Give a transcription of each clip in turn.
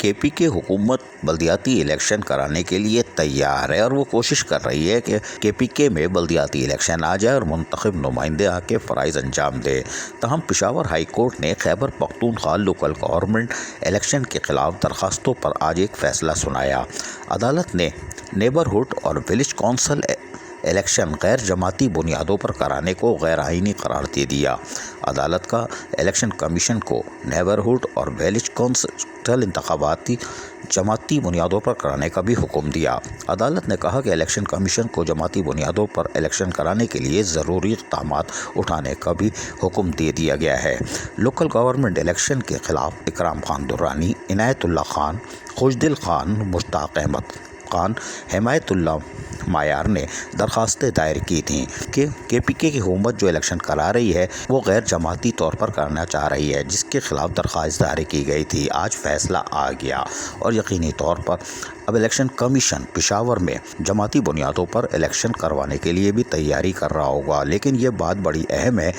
کے پی کے حکومت بلدیاتی الیکشن کرانے کے لیے تیار ہے اور وہ کوشش کر رہی ہے کہ کے پی کے میں بلدیاتی الیکشن آ جائے اور منتخب نمائندے آ کے فرائض انجام دے۔ تاہم پشاور ہائی کورٹ نے Khyber Pakhtunkhwa local government election کے خلاف درخواستوں پر آج ایک فیصلہ سنایا۔ عدالت نے نیبرہڈ اور ولیج کونسل الیکشن غیر جماعتی بنیادوں پر کرانے کو غیر آئینی قرار دے دیا۔ عدالت کا الیکشن کمیشن کو نیبرہڈ اور ولیج کونسل انتخابات جماعتی بنیادوں پر کرانے کا بھی حکم دیا۔ عدالت نے کہا کہ الیکشن کمیشن کو جماعتی بنیادوں پر الیکشن کرانے کے لیے ضروری اقدامات اٹھانے کا بھی حکم دے دیا گیا ہے۔ لوکل گورنمنٹ الیکشن کے خلاف اکرام خان درانی، عنایت اللہ خان، خوشدل خان، مشتاق احمد خان، حمایت اللہ معیار نے درخواستیں دائر کی تھیں کہ کے پی کے کی حکومت جو الیکشن کرا رہی ہے وہ غیر جماعتی طور پر کرنا چاہ رہی ہے، جس کے خلاف درخواست دائر کی گئی تھی۔ آج فیصلہ آ گیا اور یقینی طور پر اب الیکشن کمیشن پشاور میں جماعتی بنیادوں پر الیکشن کروانے کے لیے بھی تیاری کر رہا ہوگا۔ لیکن یہ بات بڑی اہم ہے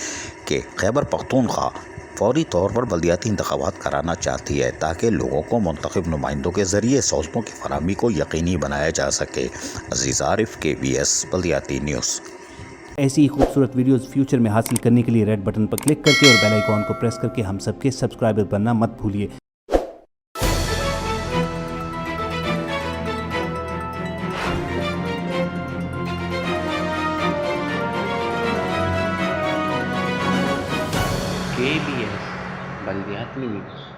کہ خیبر پختونخوا فوری طور پر بلدیاتی انتخابات کرانا چاہتی ہے تاکہ لوگوں کو منتخب نمائندوں کے ذریعے سہولتوں کی فراہمی کو یقینی بنایا جا سکے۔ عزیز عارف، KBS بلدیاتی نیوز۔ ایسی ہی خوبصورت ویڈیوز فیوچر میں حاصل کرنے کے لیے ریڈ بٹن پر کلک کر کے اور بیل آئیکن کو پریس کر کے ہم سب کے سبسکرائبر بننا مت بھولیے۔ KBS بلدیاتی نیوز۔